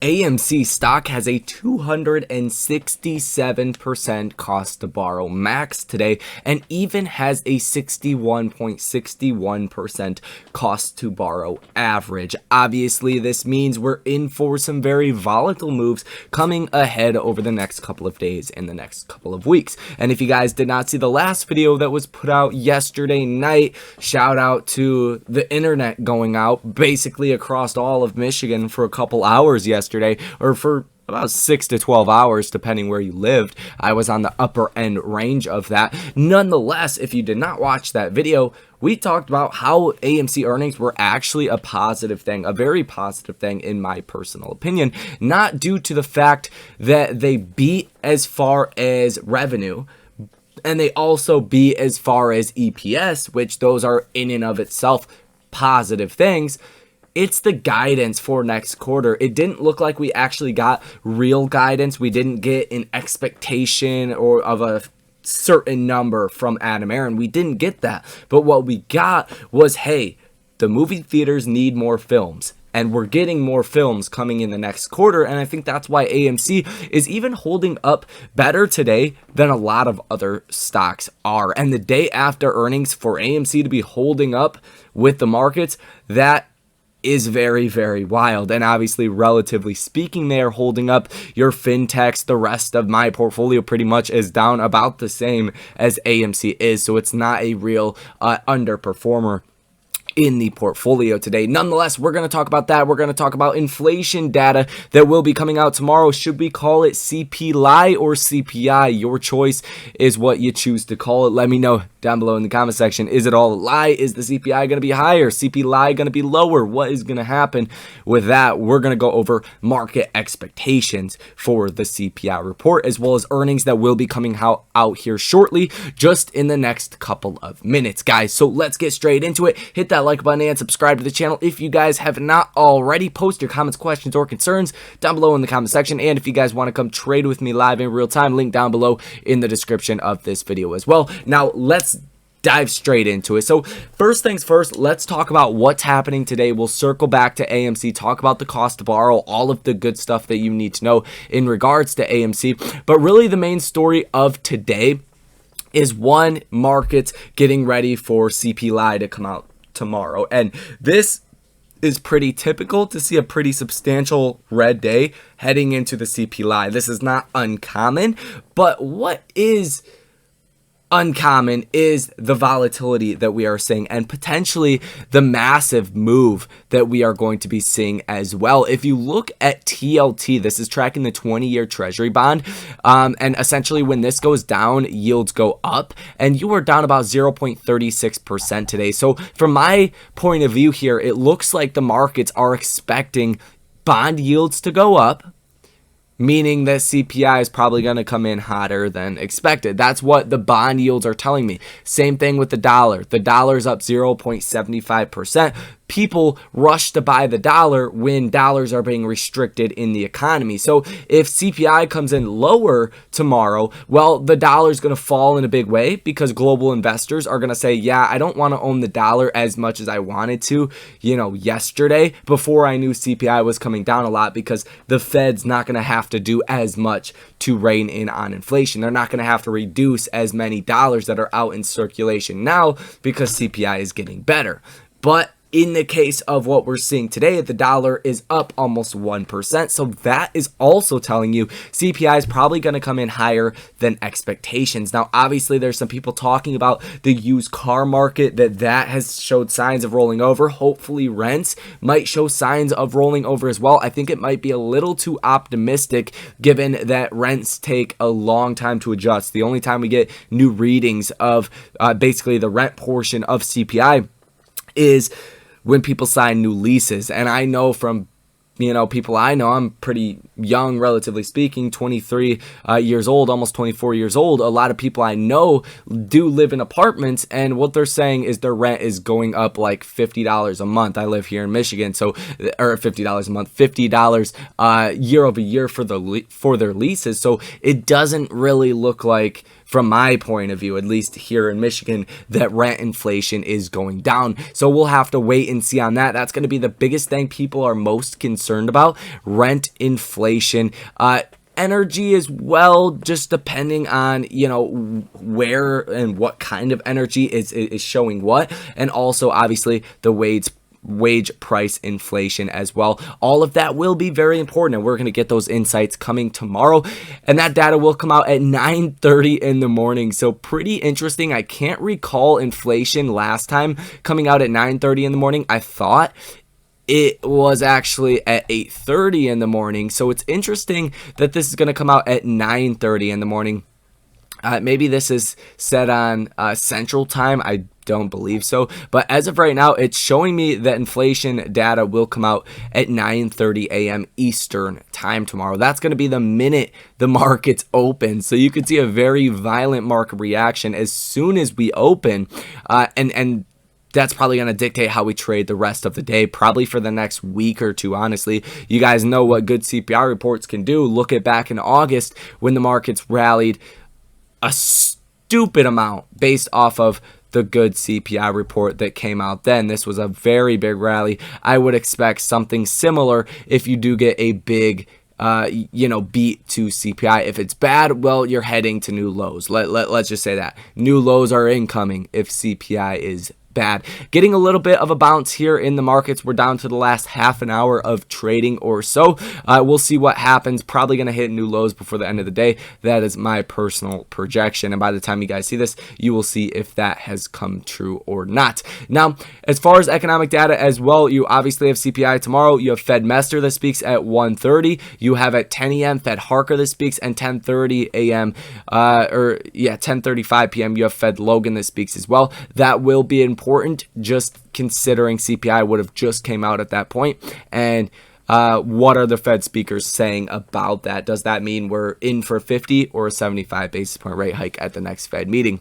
AMC stock has a 267% cost to borrow max today and even has a 61.61% cost to borrow average. Obviously, this means we're in for some very volatile moves coming ahead over the next couple of days and the next couple of weeks. And if you guys did not see the last video that was put out yesterday night, shout out to the internet going out basically across all of Michigan for a couple hours yesterday, or for about 6 to 12 hours, depending where you lived. I was on the upper end range of that. Nonetheless, if you did not watch that video, we talked about how AMC earnings were actually a positive thing, a very positive thing in my personal opinion, not due to the fact that they beat as far as revenue, and they also beat as far as EPS, which those are in and of itself positive things. It's the guidance for next quarter. It didn't look like we actually got real guidance. We didn't get an expectation or of a certain number from Adam Aaron. We didn't get that. But what we got was, hey, the movie theaters need more films. And we're getting more films coming in the next quarter. And I think that's why AMC is even holding up better today than a lot of other stocks are. And the day after earnings, for AMC to be holding up with the markets, that is very, very wild. And obviously, relatively speaking, they are holding up. Your fintechs, the rest of my portfolio pretty much is down about the same as AMC is. So it's not a real underperformer in the portfolio today. Nonetheless, we're going to talk about that. We're going to talk about inflation data that will be coming out tomorrow. Should we call it CPI or CPI? Your choice is what you choose to call it. Let me know down below in the comment section. Is it all a lie? Is the CPI going to be higher? CPI going to be lower? What is going to happen with that? We're going to go over market expectations for the CPI report, as well as earnings that will be coming out here shortly, just in the next couple of minutes, guys. So let's get straight into it. Hit that like button and subscribe to the channel if you guys have not already. Post your comments, questions, or concerns down below in the comment section. And if you guys want to come trade with me live in real time, link down below in the description of this video as well. Now let's dive straight into it. So first things first, let's talk about what's happening today. We'll circle back to AMC, talk about the cost to borrow, all of the good stuff that you need to know in regards to AMC. But really the main story of today is one, markets getting ready for CPI to come out tomorrow. And this is pretty typical to see a pretty substantial red day heading into the CPI. This is not uncommon, but what is uncommon is the volatility that we are seeing and potentially the massive move that we are going to be seeing as well. If you look at TLT, this is tracking the 20-year treasury bond, and essentially when this goes down, yields go up, and you are down about 0.36% today. So from my point of view here, it looks like the markets are expecting bond yields to go up, meaning that CPI is probably going to come in hotter than expected. That's what the bond yields are telling me. Same thing with the dollar. The dollar's up 0.75%. People rush to buy the dollar when dollars are being restricted in the economy. So if CPI comes in lower tomorrow, well, the dollar is going to fall in a big way because global investors are going to say, yeah, I don't want to own the dollar as much as I wanted to, yesterday before I knew CPI was coming down a lot, because the Fed's not going to have to do as much to rein in on inflation. They're not going to have to reduce as many dollars that are out in circulation now because CPI is getting better. But in the case of what we're seeing today, the dollar is up almost 1%. So that is also telling you CPI is probably going to come in higher than expectations. Now, obviously, there's some people talking about the used car market, that has showed signs of rolling over. Hopefully, rents might show signs of rolling over as well. I think it might be a little too optimistic given that rents take a long time to adjust. The only time we get new readings of basically the rent portion of CPI is when people sign new leases. And I know from people I know, I'm pretty young, relatively speaking, 23 years old, almost 24 years old. A lot of people I know do live in apartments, and what they're saying is their rent is going up like $50 a month. I live here in Michigan, or $50 a month, $50 year over year for their leases. So it doesn't really look like from my point of view, at least here in Michigan, that rent inflation is going down. So we'll have to wait and see on that. That's going to be the biggest thing people are most concerned about, rent inflation. Energy as well, just depending on, where and what kind of energy is showing what, and also obviously the wage price inflation as well. All of that will be very important, and we're going to get those insights coming tomorrow, and that data will come out at 9:30 in the morning. So pretty interesting. I can't recall inflation last time coming out at 9:30 in the morning. I thought it was actually at 8:30 in the morning. So it's interesting that this is going to come out at 9:30 in the morning. Maybe this is set on Central Time. I don't believe so. But as of right now, it's showing me that inflation data will come out at 9:30 a.m. Eastern Time tomorrow. That's going to be the minute the markets open. So you could see a very violent market reaction as soon as we open. And that's probably going to dictate how we trade the rest of the day, probably for the next week or two, honestly. You guys know what good CPI reports can do. Look at back in August when the markets rallied a stupid amount based off of the good CPI report that came out then. This was a very big rally. I would expect something similar if you do get a big beat to CPI. If it's bad, well, you're heading to new lows. Let's just say that. New lows are incoming if CPI is bad. Getting a little bit of a bounce here in the markets. We're down to the last half an hour of trading or so. We'll see what happens. Probably going to hit new lows before the end of the day. That is my personal projection. And by the time you guys see this, you will see if that has come true or not. Now, as far as economic data as well, you obviously have CPI tomorrow. You have Fed Mester that speaks at 1:30. You have at 10 a.m. Fed Harker that speaks, and 10:30 a.m. 10:35 p.m. you have Fed Logan that speaks as well. That will be important, just considering CPI would have just came out at that point. And what are the Fed speakers saying about that? Does that mean we're in for 50 or a 75 basis point rate hike at the next Fed meeting?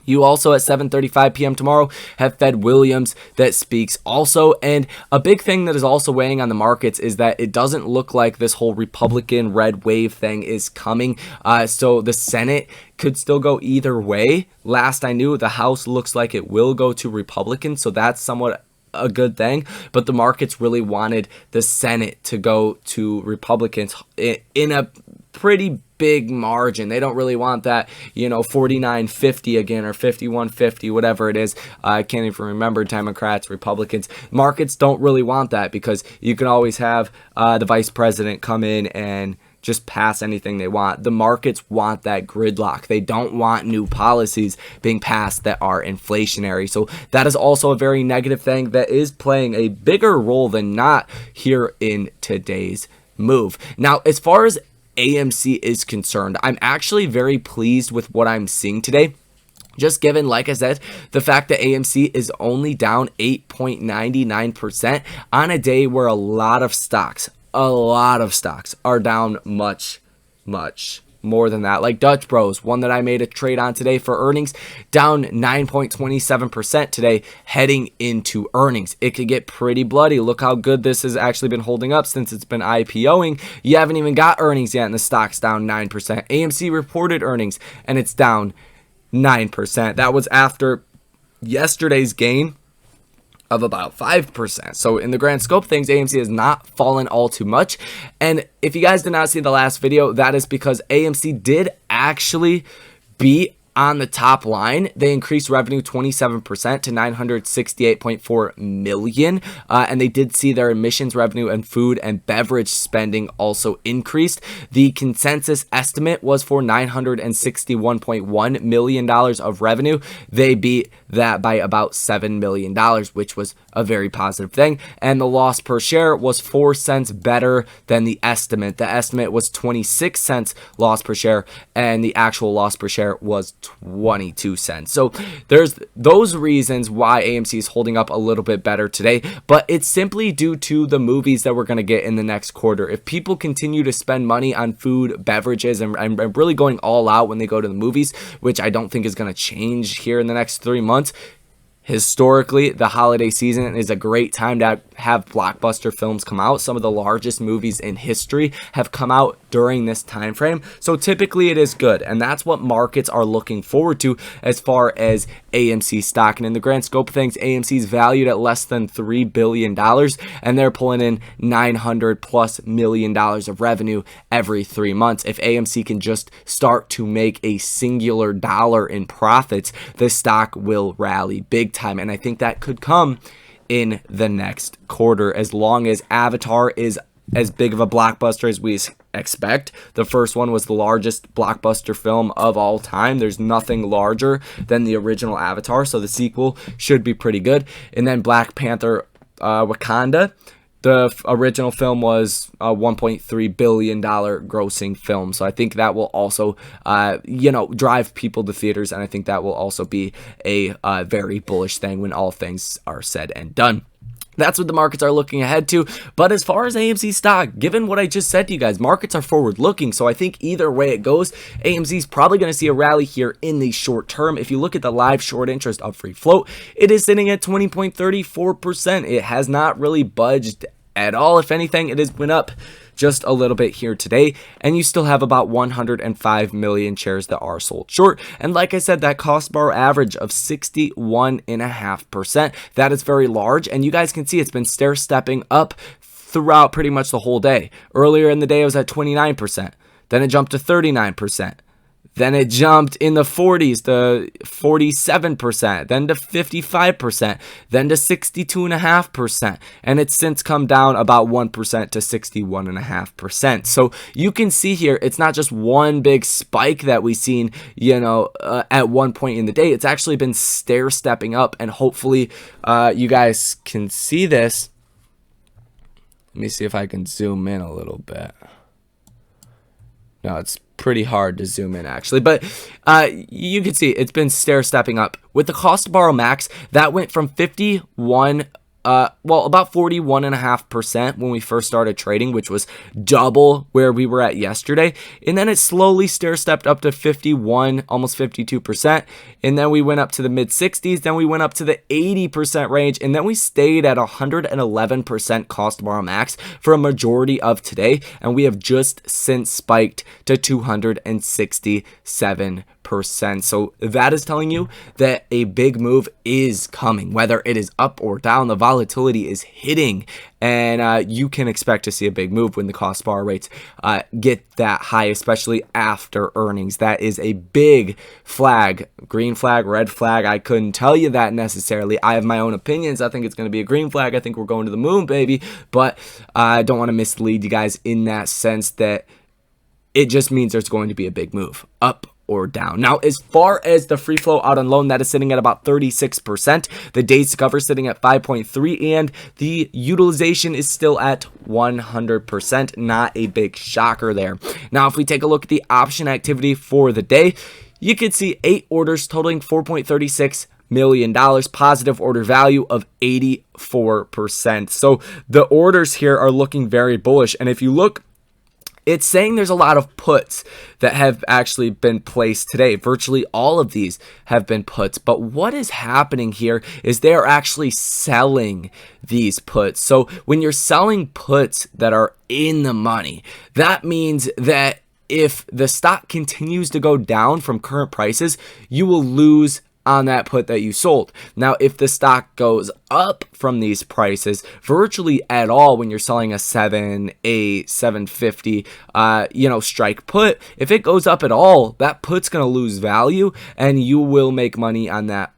You also at 7:35 p.m. tomorrow have Fed Williams that speaks also. And a big thing that is also weighing on the markets is that it doesn't look like this whole Republican red wave thing is coming. So the Senate could still go either way. Last I knew, the House looks like it will go to Republicans. So that's somewhat a good thing, but the markets really wanted the Senate to go to Republicans in a pretty big margin. They don't really want that, 49-50 again, or 51-50, whatever it is. I can't even remember. Democrats, Republicans. Markets don't really want that, because you can always have the vice president come in and just pass anything they want. The markets want that gridlock. They don't want new policies being passed that are inflationary. So that is also a very negative thing that is playing a bigger role than not here in today's move. Now, as far as AMC is concerned, I'm actually very pleased with what I'm seeing today. Just given, like I said, the fact that AMC is only down 8.99% on a day where a lot of stocks are down much more than that. Like Dutch Bros, one that I made a trade on today for earnings, down 9.27% today heading into earnings. It could get pretty bloody. Look how good this has actually been holding up since it's been IPOing. You haven't even got earnings yet and the stock's down 9%. AMC reported earnings and it's down 9%. That was after yesterday's gain of about 5%. So in the grand scope of things, AMC has not fallen all too much. And if you guys did not see the last video, that is because AMC did actually beat on the top line. They increased revenue 27% to $968.4 million. And they did see their admissions revenue and food and beverage spending also increased. The consensus estimate was for $961.1 million of revenue. They beat that by about $7 million, which was a very positive thing. And the loss per share was 4 cents better than the estimate. The estimate was 26 cents loss per share, and the actual loss per share was 22 cents. So there's those reasons why AMC is holding up a little bit better today, but it's simply due to the movies that we're going to get in the next quarter. If people continue to spend money on food, beverages, and really going all out when they go to the movies, which I don't think is going to change here in the next 3 months, historically, the holiday season is a great time to have blockbuster films come out. Some of the largest movies in history have come out during this time frame. So typically it is good, and that's what markets are looking forward to as far as AMC stock. And in the grand scope of things, AMC is valued at less than $3 billion, and they're pulling in $900+ million of revenue every 3 months. If AMC can just start to make a singular dollar in profits, the stock will rally big time. And I think that could come in the next quarter, as long as Avatar is as big of a blockbuster as we expect. The first one was the largest blockbuster film of all time. There's nothing larger than the original Avatar, so the sequel should be pretty good. And then Black Panther Wakanda, the original film was a $1.3 billion grossing film. So I think that will also, drive people to theaters. And I think that will also be a very bullish thing when all things are said and done. That's what the markets are looking ahead to. But as far as AMC stock, given what I just said to you guys, markets are forward looking. So I think either way it goes, AMC is probably going to see a rally here in the short term. If you look at the live short interest of free float, it is sitting at 20.34%. It has not really budged at all. If anything, it has went up just a little bit here today, and you still have about 105 million shares that are sold short. And like I said, that cost bar average of 61.5%, that is very large, and you guys can see it's been stair stepping up throughout pretty much the whole day. Earlier in the day it was at 29%, then it jumped to 39%. Then it jumped in the 40s to 47%, then to 55%, then to 62.5%, and it's since come down about 1% to 61.5%. So you can see here, it's not just one big spike that we've seen, at one point in the day. It's actually been stair stepping up, and hopefully you guys can see this. Let me see if I can zoom in a little bit. No, it's pretty hard to zoom in actually, but you can see it's been stair stepping up. With the cost to borrow max, that went from about 41.5% when we first started trading, which was double where we were at yesterday. And then it slowly stair stepped up to 51, almost 52%. And then we went up to the mid 60s. Then we went up to the 80% range. And then we stayed at 111% cost to borrow max for a majority of today. And we have just since spiked to 267%. So that is telling you that a big move is coming, whether it is up or down. The volatility is hitting, and you can expect to see a big move when the cost bar rates get that high, especially after earnings. That is a big flag. Green flag, red flag, I couldn't tell you that necessarily. I have my own opinions. I think it's going to be a green flag. I think we're going to the moon, baby, but I don't want to mislead you guys in that sense that it just means there's going to be a big move up or down. Now, as far as the free flow out on loan, that is sitting at about 36%. The days to cover sitting at 5.3, and the utilization is still at 100%. Not a big shocker there. Now, if we take a look at the option activity for the day, you could see 8 orders totaling $4.36 million, positive order value of 84%. So the orders here are looking very bullish. And if you look, it's saying there's a lot of puts that have actually been placed today. Virtually all of these have been puts. But what is happening here is they're actually selling these puts. So when you're selling puts that are in the money, that means that if the stock continues to go down from current prices, you will lose on that put that you sold. Now, if the stock goes up from these prices virtually at all, when you're selling a 7, 8, 750, strike put, if it goes up at all, that put's going to lose value and you will make money on that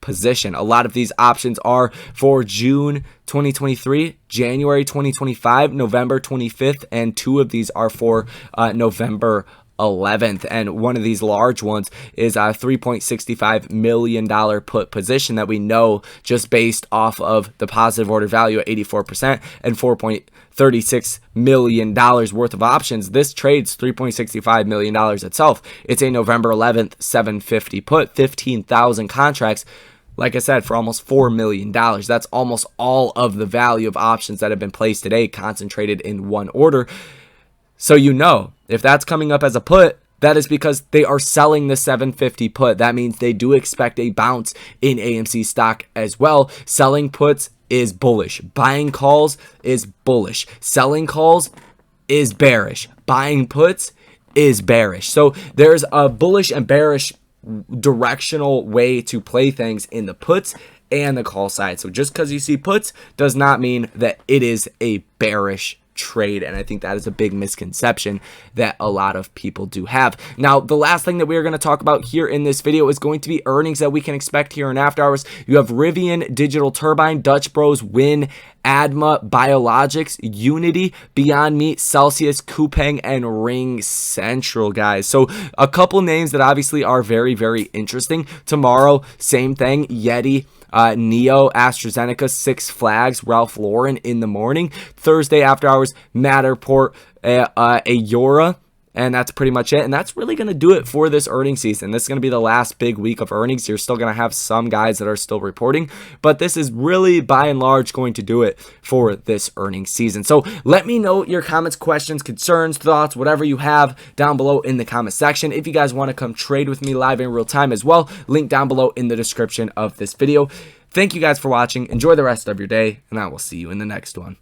position. A lot of these options are for June 2023, January 2025, November 25th, and 2 of these are for November 11th, and one of these large ones is a $3.65 million put position that we know just based off of the positive order value at 84% and $4.36 million worth of options. This trades $3.65 million itself. It's a November 11th 750 put, 15,000 contracts. Like I said, for almost $4 million. That's almost all of the value of options that have been placed today, concentrated in one order. So if that's coming up as a put, that is because they are selling the 750 put. That means they do expect a bounce in AMC stock as well. Selling puts is bullish. Buying calls is bullish. Selling calls is bearish. Buying puts is bearish. So there's a bullish and bearish directional way to play things in the puts and the call side. So just because you see puts does not mean that it is a bearish trade, and I think that is a big misconception that a lot of people do have. Now, the last thing that we are going to talk about here in this video is going to be earnings that we can expect here in after hours. You have Rivian, Digital Turbine, Dutch Bros, Win, Adma, Biologics, Unity, Beyond Meat, Celsius, Coupang, and Ring Central, guys. So a couple names that obviously are very, very interesting. Tomorrow, same thing, Yeti, Neo, AstraZeneca, Six Flags, Ralph Lauren in the morning. Thursday after hours, Matterport, Ayora, and that's pretty much it. And that's really going to do it for this earnings season. This is going to be the last big week of earnings. You're still going to have some guys that are still reporting, but this is really by and large going to do it for this earnings season. So let me know your comments, questions, concerns, thoughts, whatever you have down below in the comment section. If you guys want to come trade with me live in real time as well, link down below in the description of this video. Thank you guys for watching. Enjoy the rest of your day, and I will see you in the next one.